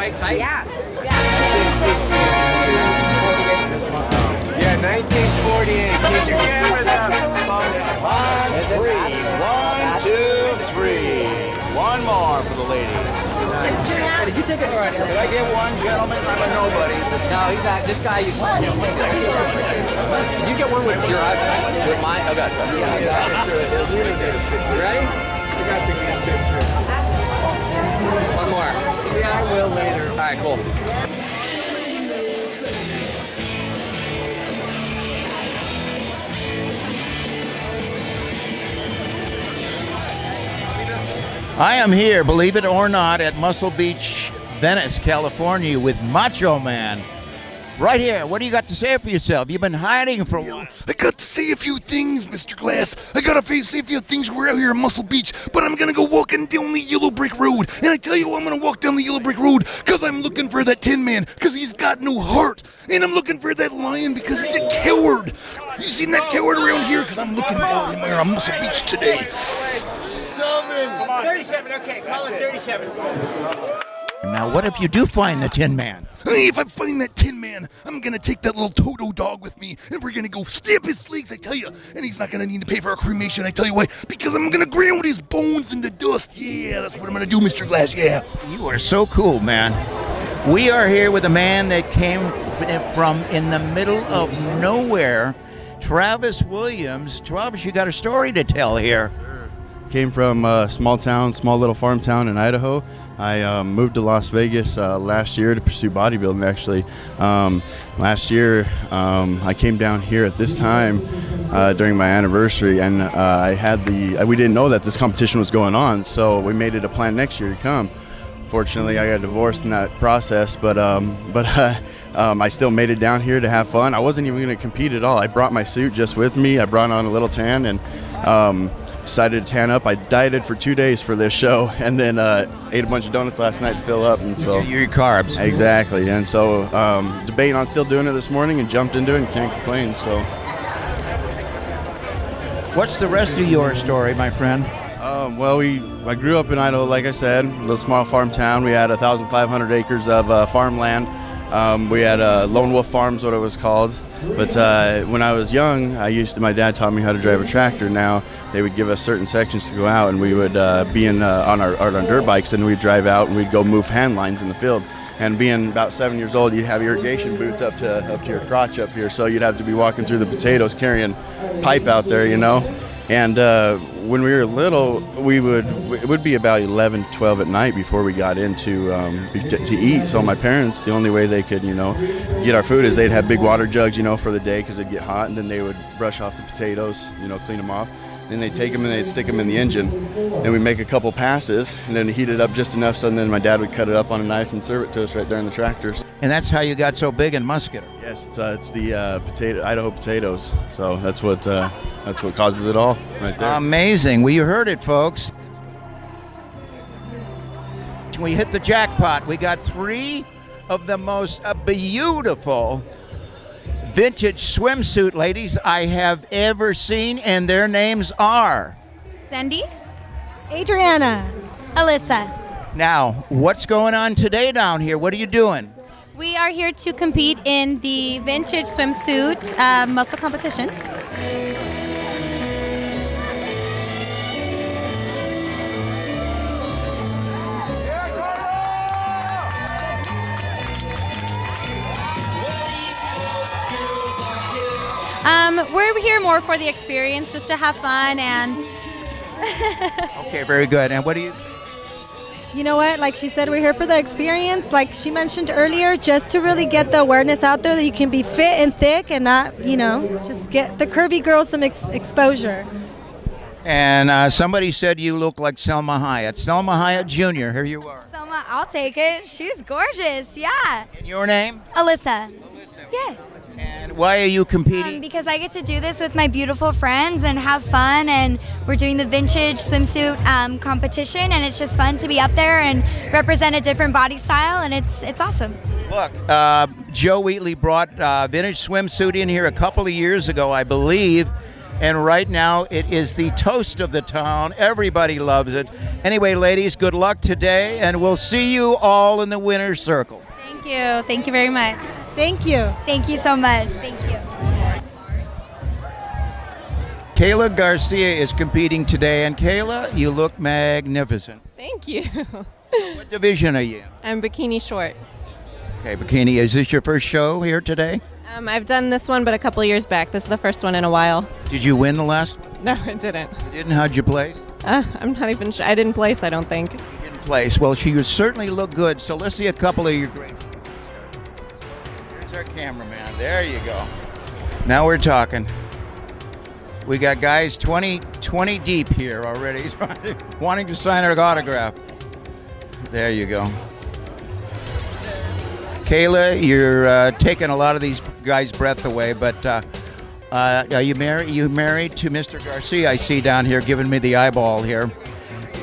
right? Tight? Yeah. Yeah, 1948. Keep your cameras up. 1, 3. 1, 2, 3. One more for the ladies. Hey, did you take it? All right. Did I get one, gentlemen? I'm a nobody. No, he's not. This guy, did you get one with your iPhone? With mine? Oh, God. You ready? I got to get a picture. One more. Yeah, I will later. All right, cool. I am here, believe it or not, at Muscle Beach, Venice, California with Macho Man. Right here. What do you got to say for yourself? You've been hiding for a while. I got to say a few things, Mr. Glass. I gotta say a few things. We're out here at Muscle Beach, but I'm gonna go walking down the Yellow Brick Road. And I tell you why I'm gonna walk down the Yellow Brick Road, because I'm looking for that Tin Man, because he's got no heart. And I'm looking for that lion, because he's a coward. You seen that coward around here? Because I'm looking for him here on Muscle Beach today. 37, okay, call it 37. Now, what if you do find the Tin Man? Hey, if I find that Tin Man, I'm gonna take that little Toto dog with me, and we're gonna go stamp his legs, I tell you. And he's not gonna need to pay for a cremation, I tell you why. Because I'm gonna ground his bones into dust. Yeah, that's what I'm gonna do, Mr. Glass, yeah. You are so cool, man. We are here with a man that came from in the middle of nowhere, Travis Williams. Travis, you got a story to tell here. Came from a small little farm town in Idaho. I moved to Las Vegas last year to pursue bodybuilding, actually. Last year, I came down here at this time during my anniversary, and we didn't know that this competition was going on, so we made it a plan next year to come. Fortunately, I got divorced in that process, but I still made it down here to have fun. I wasn't even going to compete at all. I brought my suit just with me. I brought on a little tan, and decided to tan up. I dieted for 2 days for this show, and then ate a bunch of donuts last night to fill up. And so Your carbs. Exactly. And so debating on still doing it this morning, and jumped into it and can't complain. So What's the rest of your story, my friend? well, I grew up in Idaho, like I said, a little small farm town. We had 1,500 acres of farmland. We had Lone Wolf Farms, what it was called. But when I was young, my dad taught me how to drive a tractor. Now they would give us certain sections to go out, and we would be on our dirt bikes, and we'd drive out and we'd go move hand lines in the field. And being about 7 years old, you'd have irrigation boots up to your crotch up here, so you'd have to be walking through the potatoes carrying pipe out there, you know. And when we were little, it would be about 11, 12 at night before we got into to eat. So my parents, the only way they could, get our food is they'd have big water jugs, for the day, because it'd get hot, and then they would brush off the potatoes, clean them off. Then they'd take them and they'd stick them in the engine. Then we'd make a couple passes, and then heat it up just enough, so then my dad would cut it up on a knife and serve it to us right there in the tractors. And that's how you got so big and muscular. Yes, it's the Idaho potatoes. So that's what causes it all, right there. Amazing. Well, you heard it, folks. We hit the jackpot. We got 3 of the most beautiful vintage swimsuit ladies I have ever seen, and their names are Cindy, Adriana. Alyssa. Now, what's going on today down here? What are you doing? We are here to compete in the vintage swimsuit muscle competition. We're here more for the experience, just to have fun and. Okay, very good. And what do you? You know what? Like she said, we're here for the experience. Like she mentioned earlier, just to really get the awareness out there that you can be fit and thick and not, just get the curvy girls some exposure. And somebody said you look like Selma Hayek. Selma Hayek Jr., here you are. Selma, I'll take it. She's gorgeous, yeah. And your name? Alyssa. Yeah. And why are you competing? Because I get to do this with my beautiful friends and have fun, and we're doing the vintage swimsuit competition, and it's just fun to be up there and represent a different body style, and it's awesome. Look, Joe Wheatley brought vintage swimsuit in here a couple of years ago, I believe. And right now, it is the toast of the town. Everybody loves it. Anyway, ladies, good luck today, and we'll see you all in the winner's circle. Thank you. Thank you very much. Thank you. Thank you so much. Thank you. Kayla Garcia is competing today, and Kayla, you look magnificent. Thank you. What division are you in? I'm bikini short. Okay, Bikini, is this your first show here today? I've done this one, but a couple of years back. This is the first one in a while. Did you win the last one? No, I didn't. You didn't? How'd you place? I'm not even sure. I didn't place, I don't think. Didn't place. Well, she would certainly look good, so let's see a couple of your great. Here's our cameraman. There you go. Now we're talking. We got guys 20 deep here already wanting to sign our autograph. There you go. Kayla, you're taking a lot of these guys' breath away, but are you married? You married to Mr. Garcia? I see down here giving me the eyeball here.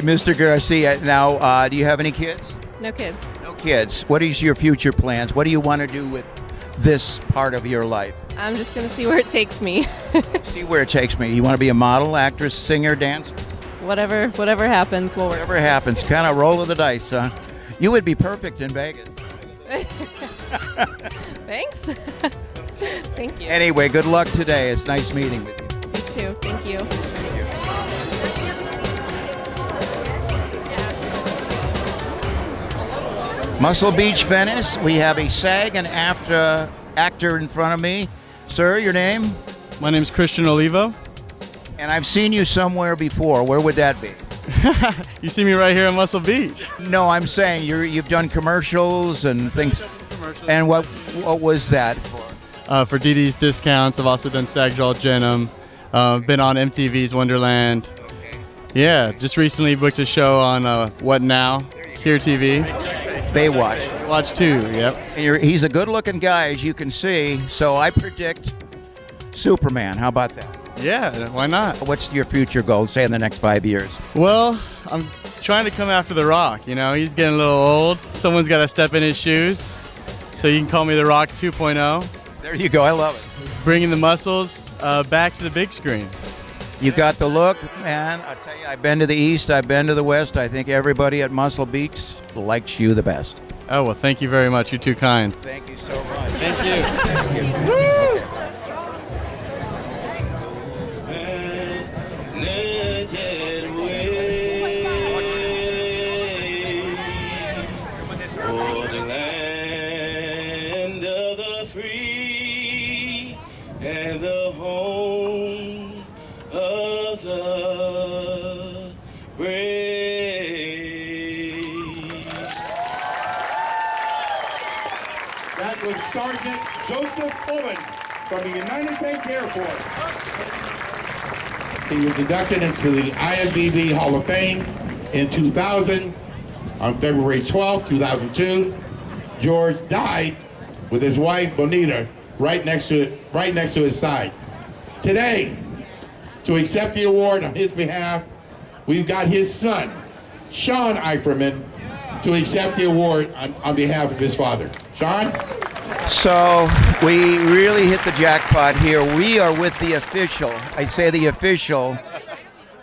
Mr. Garcia, now, do you have any kids? No kids. No kids. What is your future plans? What do you want to do with this part of your life? I'm just going to see where it takes me. See where it takes me. You want to be a model, actress, singer, dancer? Whatever happens, we'll work. Whatever happens. Kind of roll of the dice, huh? You would be perfect in Vegas. Thanks. Thank you. Anyway, good luck today. It's nice meeting with you. You too. Thank you. Muscle Beach, Venice. We have a SAG and AFTRA actor in front of me. Sir, your name? My name's Christian Olivo. And I've seen you somewhere before. Where would that be? You see me right here in Muscle Beach. No, I'm saying you've done commercials and things. And what was that for? For DD's Discounts. I've also done Sagjaw Jenum. Been on MTV's Wonderland. Yeah, just recently booked a show on What Now? Here TV. Baywatch. Watch 2, yep. And he's a good-looking guy, as you can see. So I predict Superman. How about that? Yeah, why not? What's your future goal, say, in the next 5 years? Well, I'm trying to come after The Rock. You know, he's getting a little old. Someone's got to step in his shoes. So you can call me The Rock 2.0. There you go. I love it. Bringing the muscles back to the big screen. You got the look, man. I tell you, I've been to the East, I've been to the West. I think everybody at Muscle Beach likes you the best. Oh, well, thank you very much. You're too kind. Thank you so much. Thank you. Thank you. That was Sergeant Joseph Owen from the United States Air Force. He was inducted into the IFBB Hall of Fame in 2000 on February 12, 2002. George died with his wife Bonita right next to his side. Today, to accept the award on his behalf, we've got his son, Sean Eiferman, to accept the award on behalf of his father. Sean? So we really hit the jackpot here. We are with the official, I say the official,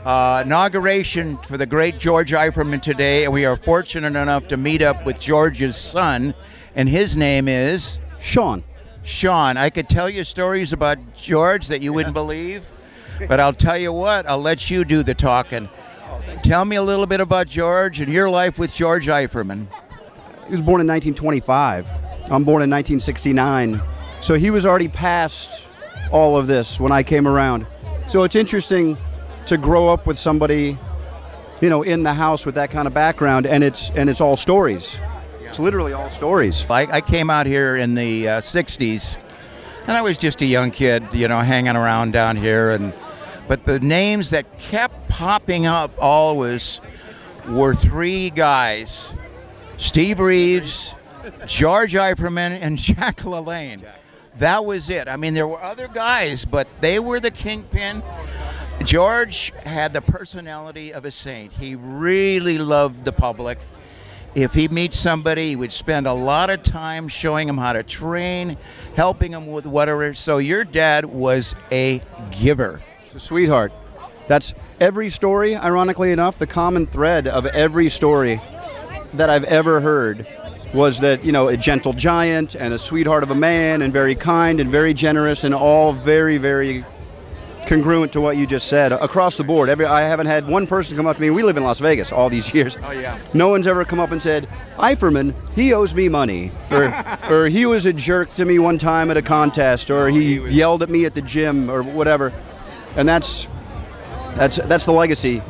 inauguration for the great George Eiferman today, and we are fortunate enough to meet up with George's son, and his name is? Sean. Sean. I could tell you stories about George that you wouldn't believe, but I'll tell you what, I'll let you do the talking. Tell me a little bit about George and your life with George Eiferman. He was born in 1925. I'm born in 1969. So he was already past all of this when I came around. So it's interesting to grow up with somebody, you know, in the house with that kind of background, and it's all stories. It's literally all stories. I came out here in the 60s, and I was just a young kid, you know, hanging around down here. But the names that kept popping up always were three guys: Steve Reeves, George Eiferman, and Jack LaLanne. That was it. I mean, there were other guys, but they were the kingpin. George had the personality of a saint. He really loved the public. If he meets somebody, he would spend a lot of time showing them how to train, helping them with whatever. So your dad was a giver. a sweetheart. That's every story, ironically enough, the common thread of every story that I've ever heard was that, a gentle giant and a sweetheart of a man and very kind and very generous and all very, very congruent to what you just said across the board. I haven't had one person come up to me. We live in Las Vegas all these years. Oh, yeah. No one's ever come up and said, Eiferman, he owes me money, or he was a jerk to me one time at a contest, or he yelled at me at the gym, or whatever. And that's the legacy.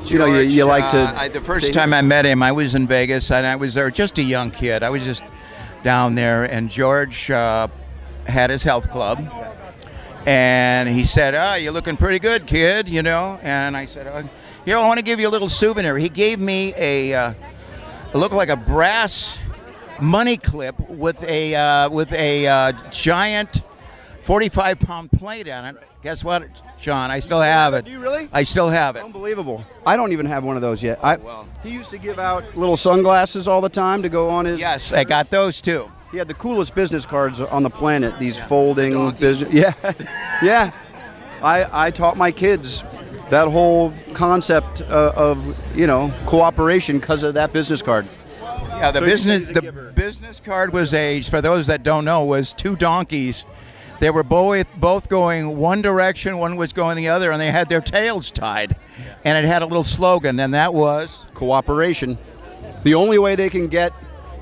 You like to. The first time I met him, I was in Vegas, and I was there just a young kid. I was just down there, and George had his health club. And he said, you're looking pretty good, kid, And I said, I want to give you a little souvenir. He gave me it looked like a brass money clip with a giant 45-pound plate on it. Guess what, John? I still have it. Do you really? I still have it. Unbelievable. I don't even have one of those yet. He used to give out little sunglasses all the time to go on his... Yes, I got those too. He had the coolest business cards on the planet, these folding business. Yeah, yeah. I taught my kids that whole concept of cooperation because of that business card. Yeah, the business card was for those that don't know, was two donkeys. They were both going one direction, one was going the other, and they had their tails tied. And it had a little slogan, and that was cooperation. The only way they can get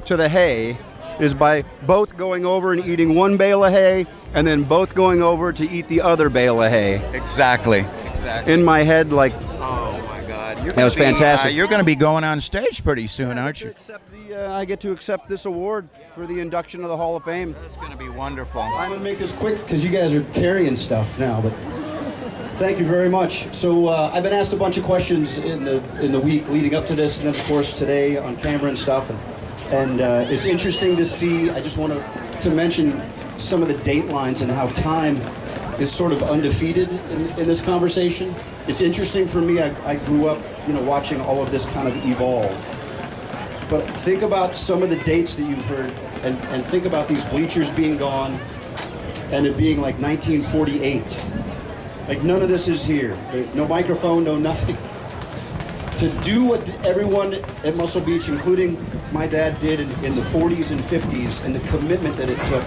to the hay is by both going over and eating one bale of hay and then both going over to eat the other bale of hay. Exactly. In my head, like, oh my God. That was fantastic. You're going to be going on stage pretty soon, aren't you? I get to accept this award for the induction of the Hall of Fame. That's going to be wonderful. I'm going to make this quick because you guys are carrying stuff now, but thank you very much. So I've been asked a bunch of questions in the week leading up to this, and then of course today on camera and stuff. And it's interesting to see. I just want to mention some of the date lines and how time is sort of undefeated in this conversation. It's interesting for me. I grew up, watching all of this kind of evolve. But think about some of the dates that you've heard, and think about these bleachers being gone, and it being like 1948. Like none of this is here. No microphone, no nothing. To do what everyone at Muscle Beach, including my dad, did in the 40s and 50s, and the commitment that it took,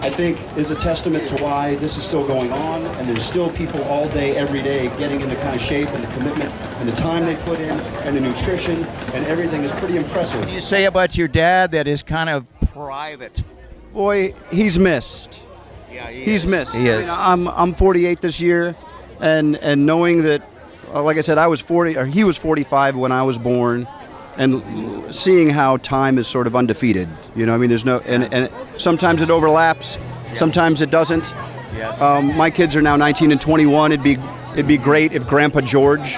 I think is a testament to why this is still going on, and there's still people all day, every day, getting in the kind of shape and the commitment and the time they put in, and the nutrition, and everything is pretty impressive. What do you say about your dad that is kind of private? Boy, he's missed. Yeah, he's missed. He is. I'm 48 this year, and knowing that, like I said, I was 40, or he was 45 when I was born, and seeing how time is sort of undefeated. There's no, and sometimes it overlaps, sometimes it doesn't. Yes. My kids are now 19 and 21. It'd be great if Grandpa George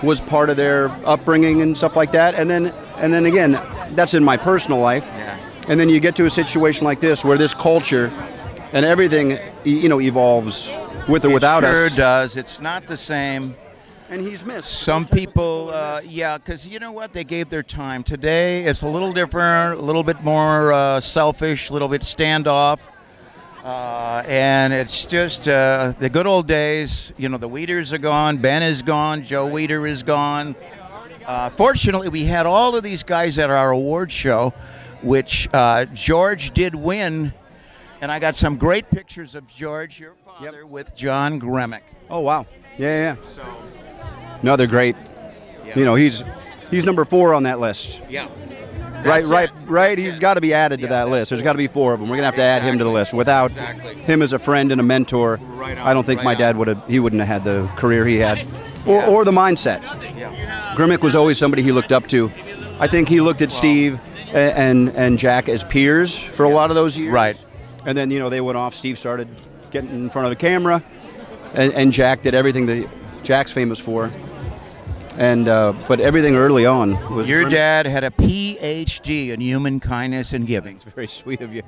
was part of their upbringing and stuff like that. And then again, that's in my personal life. Yeah. And then you get to a situation like this where this culture and everything, evolves with or without us. It sure does. It's not the same. And he's missed. Some people, because you know what? They gave their time. Today, it's a little different, a little bit more selfish, a little bit standoff. And it's just the good old days. The Weeders are gone. Ben is gone. Joe Weeder is gone. Fortunately, we had all of these guys at our award show, which George did win. And I got some great pictures of George, your father, with John Gremick. Oh, wow. Yeah. No, they're great. Yeah. He's number 4 on that list. Yeah. Right. He's got to be added to that list. There's got to be 4 of them. We're gonna have to add him to the list. Without him as a friend and a mentor, I don't think my dad wouldn't have had the career he had, or the mindset. Yeah. Gremick was always somebody he looked up to. I think he looked at Steve and Jack as peers for a lot of those years. Right. And then they went off. Steve started getting in front of the camera, and Jack did everything that Jack's famous for. And but everything early on was. Your dad had a PhD in human kindness and giving. That's very sweet of you.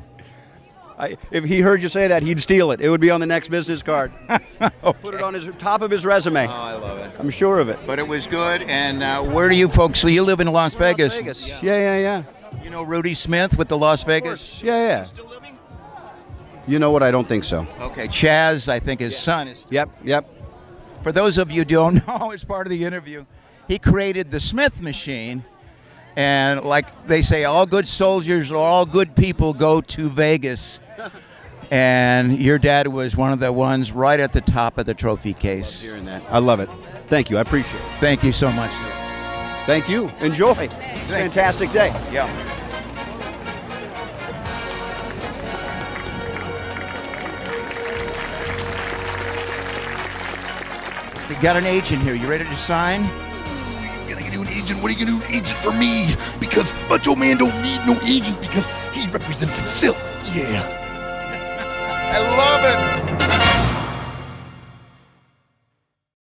If he heard you say that, he'd steal it. It would be on the next business card. Okay. Put it on his top of his resume. Oh, I love it. I'm sure of it. But it was good. And where do you folks? So you live in Las Vegas. Las Vegas. Yeah. You know Rudy Smith with the Las Vegas? Yeah. Still living? You know what? I don't think so. Okay, Chaz, I think his son is. Yep. For those of you who don't know, as part of the interview, he created the Smith machine. And like they say, all good soldiers or all good people go to Vegas. And your dad was one of the ones right at the top of the trophy case. Hearing that. I love it. Thank you. I appreciate it. Thank you so much, sir. Thank you. Enjoy. It's a fantastic day. Yeah. You got an agent here. You ready to sign? You're gonna do an agent? What are you gonna do an agent for me? Because Macho Man don't need no agent because he represents himself. Yeah. I love